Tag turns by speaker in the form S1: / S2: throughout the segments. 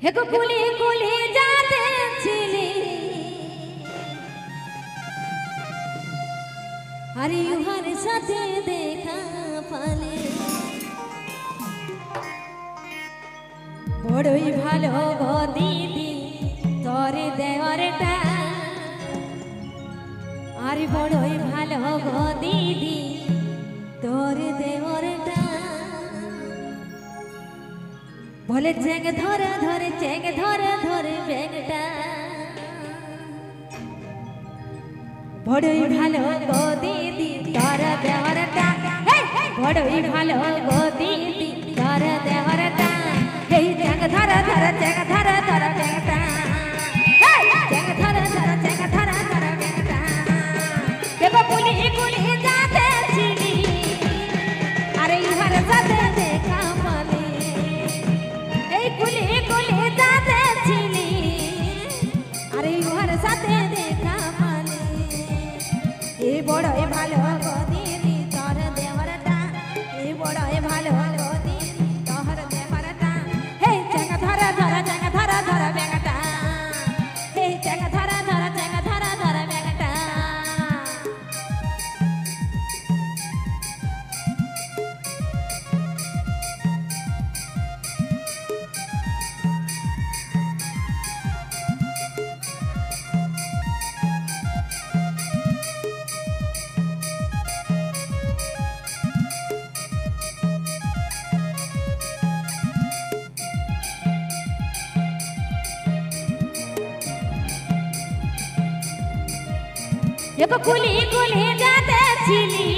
S1: হেগো কুলি কুলি যাতে ছিলি আরে ইহার সাথে দেখা পালে বড়ই ভালো গো দিদি তোরে দেওয়ারটা আরে বড়ই ভালো গো দিদি তোরে দেওয়ারটা বলে চেং ধরে ধরে চেং ধরে ধরে ব্যাগটা বড়ই ভালো গো দিদি তোর দেওয়ারটা বড়ই ভালো গো দিদি তোর দেওয়ারটা এই চেং ধরে ধরে চেং ধরে ধরে ব্যাগটা চেং ধরে ধরে চেং ধরে ধরে ব্যাগটা দেখো কুলি কুলি যাতে ছিলি আরে ইহার সাথে দেখা পালে এই কুলি কুলি যাতে ছিলি আরে ইহার সাথে দেখা পালে এই বড়ই ভালো গো দিদি তোর দেওয়ারটা এই বড়ই ভালো গো দিদি তোর দেওয়ারটা হে চেং ধরে ধরে চেং ধরে ধরে ব্যাগটা হে চেং ধরে ধরে চেং ধরে ধরে ব্যাগটা देखो कुली कुली जाते छिली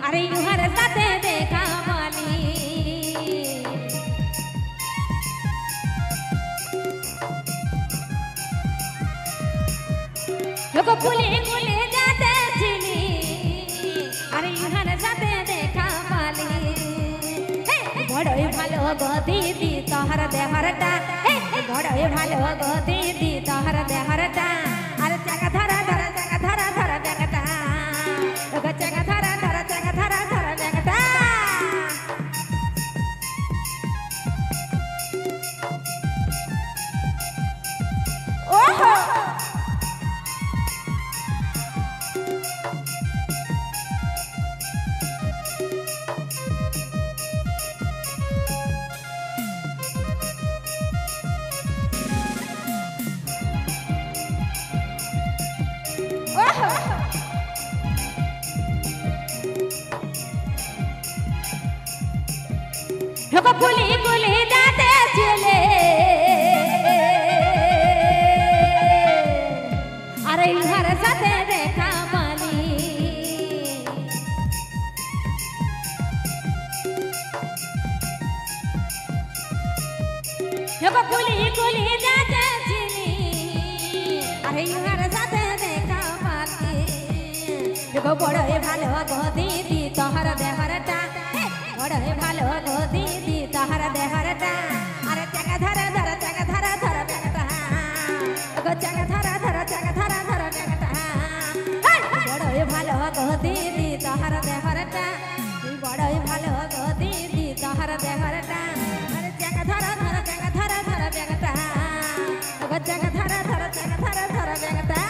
S1: अरे युहर साथे देखा वाली देखो कुली कुली जाते छिली अरे युहर साथे देखा वाली बड़ई भालो गो दीदी तोहर देहरटा बड़ई भालो गो दीदी तोहर देहरटा अरे चंगा धरा धरा चंगा धरा धरा बेगटा ओगो चंगा धरा धरा चंगा धरा धरा बेगटा ओहो देखो कुली कुली जाते चले अरे इधर साथे देखा पाली देखो कुली कुली जाते चली अरे इधर साथे देखा पाली देखो बड़े भालो गो दीदी तोहर देहरटा बड़े भालो गो दीदी तोहर देहरटा अरे चंग धरा धरा चंग धरा धरा बेगटा गो चंग धरा धरा चंग धरा धरा बेगटा बड़े भालो गो दीदी तोहर देहरटा बड़े भालो गो दीदी तोहर देहरटा अरे चंग धरा धरा चंग धरा धरा बेगटा गो चंग धरा धरा चंग धरा धरा बेगटा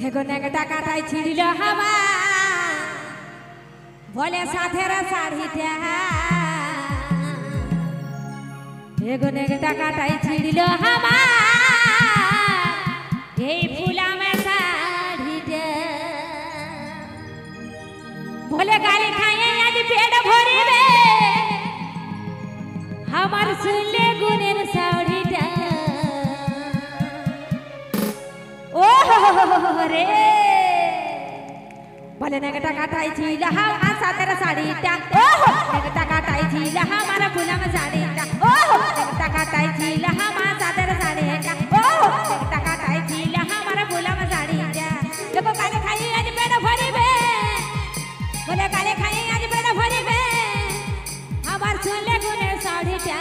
S1: हेगो नेगटा काटाई छिड़िल हवा बोले साथेर साड़ीटा हेगो नेगटा काटाई छिड़िल हवा এই ফুলা में साड़ीटा बोले गाली खाए आज पेट भरिबे हमार सुनले गुनेर साड़ीटा रे भले नगटा काटाई थी लहा मा सादर साड़ी टा ओहो नगटा काटाई थी लहा मारा फुला में साड़ी टा ओहो नगटा काटाई थी लहा मा सादर साड़ी टा ओहो नगटा काटाई थी लहा मारा फुला में साड़ी टा देखो काले खाई आज पेट भरी बे बोले काले खाई आज पेट भरी बे हमार सुनले गुने साड़ी टा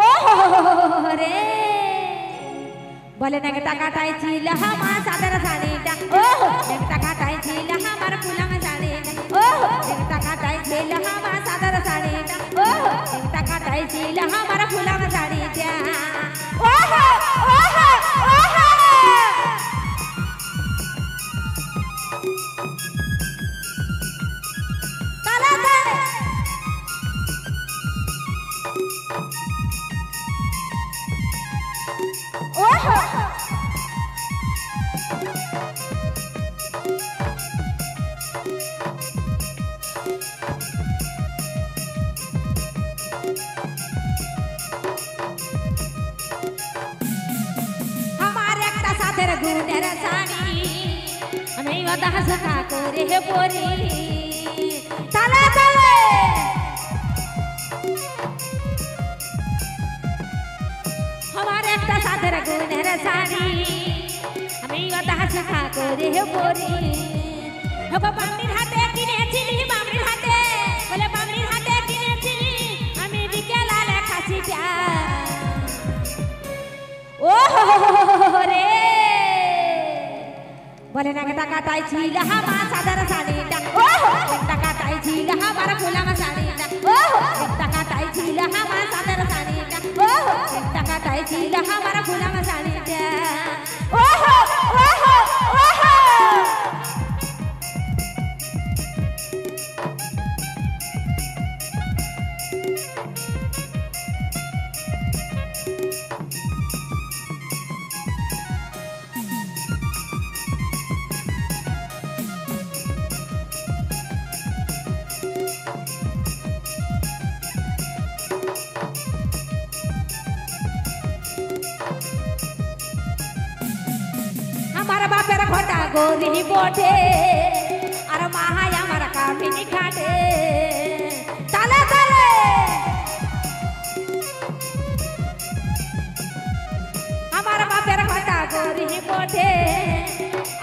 S1: ओहो रे बोले नगटा काटाई थी लहा मा सादर साड़ी टा ओहो नगटा काटाई थी लहा मारा फुला में साड़ी टा ओहो नगटा काटाई थी लहा मा सादर साड़ी टा ओहो नगटा काटाई थी लहा मारा फुला में साड़ी टा ओहो ओहो ओहो ताला ताला ओहो हमारे एकटा साथेर गुनेर साड़ी আমি ওদা সখা করে হে পরি তালে তালে हमारे एकटा साथेर गुनेर साड़ी আমি ওদা সখা করে হে পরি হগো বামনির হাতে কিনেছিলি বামনির হাতে বলে বামনির হাতে কিনেছিলি আমি বিকেলালে খাসিটা ओहो रे बोले नगटा काटाई थी लहा मा सादर साड़ी टा ओहो नगटा काटाई थी लहा मारा फुला में साड़ी टा ओहो नगटा काटाई थी लहा मा सादर साड़ी टा ओहो नगटा काटाई थी लहा मारा फुला में साड़ी टा ओहो ओहो ओहो हमारा बापेर घोटा गोरी बोटे और महाया हमारा कामिनी खाटे ताले ताले हमारा बापेर घोटा गोरी बोटे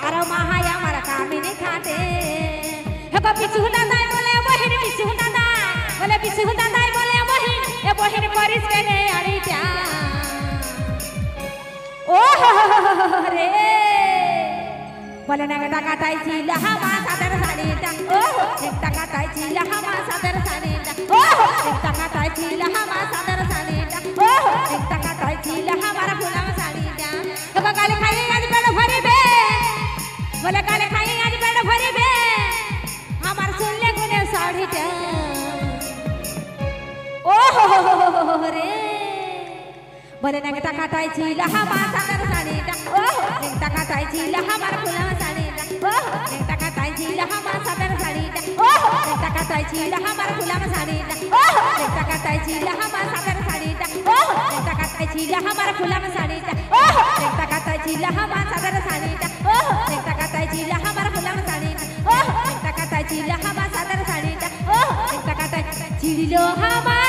S1: और महाया हमारा कामिनी खाटे हेको पिछु दादाई बोले बहिन पिछु दादा बोले पिछु दादाई बोले बहिन ए बहिन करिस केने आड़ीटा ओहो रे बोले नगटा काटाई थी लहा मा सादर साड़ी टा ओहो नगटा काटाई थी लहा मा सादर साड़ी टा ओहो नगटा काटाई थी लहा मा सादर साड़ी टा ओहो नगटा काटाई थी लहा मारा फुला में साड़ी टा तो काले खाई आज पेट भरी बे बोले काले खाई आज पेट भरी बे हमार सुनले गुने साड़ी टा ओहो रे बोले नगटा काटाई थी लहा मा सादर साड़ी टा ओहो नगटा काटाई थी लहा मारा फुला में साड़ी टा ओहो नगटा काटाई थी लहा मा सादर साड़ी टा ओहो नगटा काटाई थी लहा मारा फुला में साड़ी टा ओहो नगटा काटाई थी लहा मा सादर साड़ी टा ओहो नगटा काटाई थी लहा मारा फुला में साड़ी टा ओहो नगटा काटाई थी लहा मा सादर साड़ी टा ओहो नगटा काटाई थी लहा मारा फुला में साड़ी टा ओहो नगटा काटाई थी लहा मा सादर साड़ी टा ओहो नगटा काटाई चिड़िलो हमा